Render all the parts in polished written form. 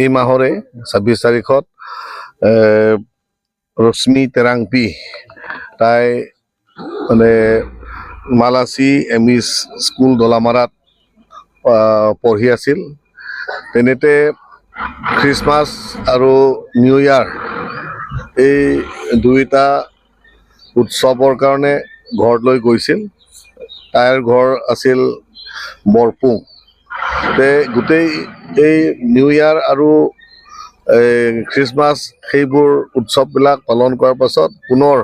এই মাহৰে 26 তাৰিখত ৰশ্মি তেৰাংপি তাই মানে মালাচি এমই স্কুল দলামাৰাত পঢ়ি আছিল। তেনেতে খ্ৰীষ্টমাছ আৰু নিউ ইয়াৰ এই দুইটা উৎসৱৰ কাৰণে ঘৰলৈ গৈছিল। তাইৰ ঘৰ আছিল বৰপুং। গোটেই এই নিউ ইয়াৰ আৰু খ্ৰীষ্টমাছ সেইবোৰ উৎসৱবিলাক পালন কৰাৰ পাছত পুনৰ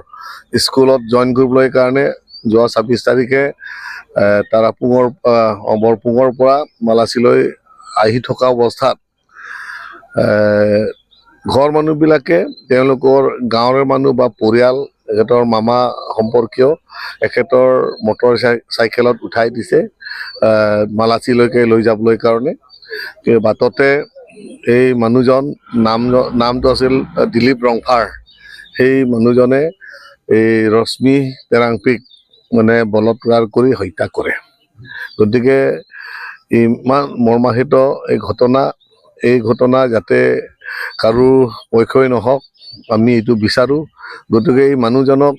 স্কুলত জইন কৰিবলৈ কাৰণে যোৱা 26 তাৰিখে বৰপুঙৰ পৰা মালাচিলৈ আহি থকা অৱস্থাত ঘৰ মানুহবিলাকে তেওঁলোকৰ গাঁৱৰ মানুহ বা পৰিয়াল এখেতৰ মামা সম্পৰ্কীয় এখেতৰ মটৰ চাইকেলত উঠাই দিছে মালাচিলৈকে লৈ যাবলৈ কাৰণে। বাটতে এই মানুহজন নামটো আছিল দিলীপ ৰংফাৰ। সেই মানুহজনে এই ৰশ্মি তেৰাংপিক মানে বলৎকাৰ কৰি হত্যা কৰে। গতিকে ইমান মৰ্মাহিত এই ঘটনা যাতে কাৰো পক্ষই নহওক আমি এইটো বিচাৰো। গতিকে এই মানুহজনক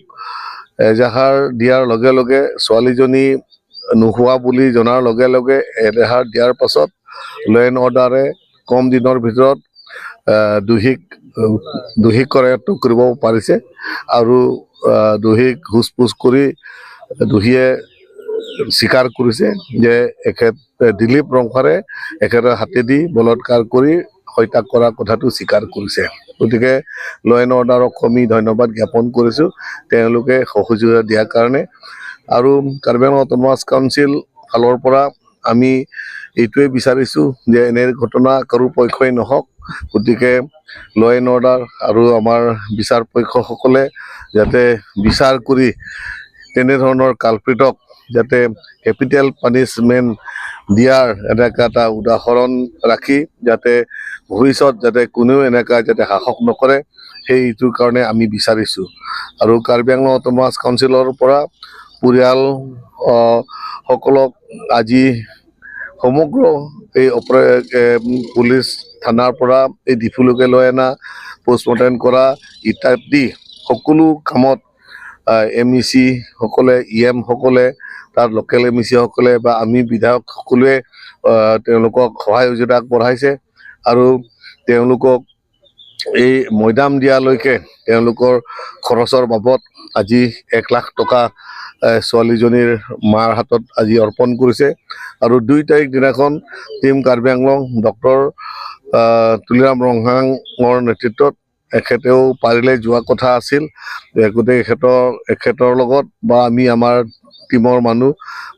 এজাহাৰ দিয়াৰ লগে লগে ছোৱালীজনী নোহোৱা বুলি জনাৰ লগে লগে এজাহাৰ দিয়াৰ পাছত ল এণ্ড অৰ্ডাৰে কম দিনৰ ভিতৰত দোষীক কৰায়ত্ব কৰিব পাৰিছে আৰু দোষীক সোধ পোছ কৰি দোষীয়ে স্বীকাৰ কৰিছে যে দিলীপ ৰংফাৰে এখেতৰ হাতেদি বলৎকাৰ কৰি হত্যা কৰা কথাটো স্বীকাৰ কৰিছে। গতিকে ল এণ্ড অৰ্ডাৰক আমি ধন্যবাদ জ্ঞাপন কৰিছোঁ তেওঁলোকে সহযোগিতা দিয়াৰ কাৰণে। আৰু কাৰ্বি আংলং অট'নমাছ কাউন্সিল ফালৰ পৰা আমি এইটোৱে বিচাৰিছোঁ যে এনে ঘটনা কাৰো পক্ষই নহওক। গতিকে ল এণ্ড অৰ্ডাৰ আৰু আমাৰ বিচাৰ পক্ষসকলে যাতে বিচাৰ কৰি তেনেধৰণৰ কালপ্ৰিটক যাতে কেপিটেল পানিছমেণ্ট দিয়াৰ এনেকুৱা এটা উদাহৰণ ৰাখি যাতে ভৱিষ্যত যাতে কোনেও এনেকুৱা যাতে সাহস নকৰে সেইটোৰ কাৰণে আমি বিচাৰিছোঁ। আৰু কাৰ্বি আংলং অট'নমাছ কাউন্সিলৰ পৰা পৰিয়াল সকলক আজি সমগ্ৰ এই পুলিচ থানাৰ পৰা এই ডিফুলৈকে লৈ অনা পোষ্টমৰ্টেম কৰা ইত্যাদি সকলো কামত MEC সকলে EM সকলে তাৰ লোকেল MEC সকলে বা আমি বিধায়ক সকলোৱে তেওঁলোকক সহায় সহযোগিতা আগবঢ়াইছে। আৰু তেওঁলোকক এই মৈদাম দিয়ালৈকে তেওঁলোকৰ খৰচৰ বাবদ আজি 1 লাখ টকা ছোৱালীজনীৰ মাৰ হাতত আজি অৰ্পণ কৰিছে। আৰু 2 তাৰিখ দিনাখন টিম কাৰ্বি আংলং ডক্টৰ তুলিৰাম ৰংহাঙৰ নেতৃত্বত এখেতেও পাৰিলে যোৱা কথা আছিল। গতিকে এখেতৰ লগত বা আমি আমাৰ টিমৰ মানুহ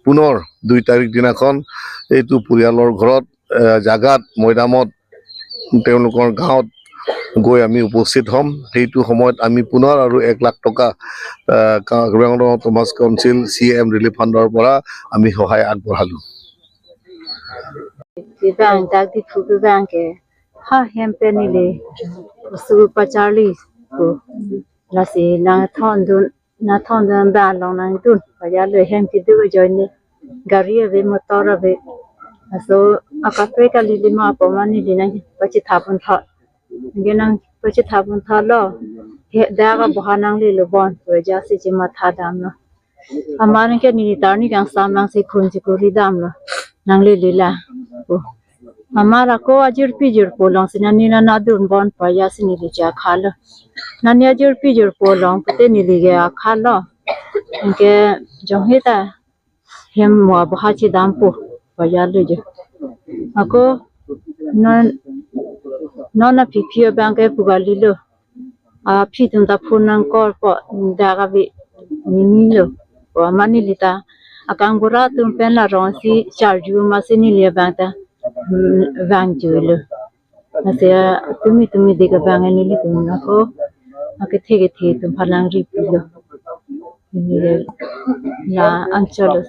পুনৰ 2 তাৰিখ দিনাখন এইটো পৰিয়ালৰ ঘৰত জাগাত মৈদামত তেওঁলোকৰ গাঁৱত গৈ আমি উপস্থিত হ'ম। সেইটো সময়ত আমি পুনৰ আৰু 1 লাখ টকা Karbi Anglong autonomous council CM relief ফাণ্ডৰ পৰা আমি সহায় আগবঢ়ালোঁ। So akape kali lima apa mani dinang paci thapun tha genang paci thapun tha lo daga bohanang li lo bon raja si jima tha dam lo amaran ke ni tarni kang samang se khunji kuri dam lo nang li lila amara ko ajur pijur polong sinani na nadun bon paya sini li ja khala nani ajur pijur polong pate ni li ga khala ke jongheta hem mo bahachi dam po paya lo je ako nona pipio bangke pugali lo pitun ta phunang kor po daga bi nimilo wa mani lita akang bura tum pena ronsi charju masini le bangta vangjulo asya tumi diga bangani li tum nako ake thege tum phalang ri pilo ni la anchalo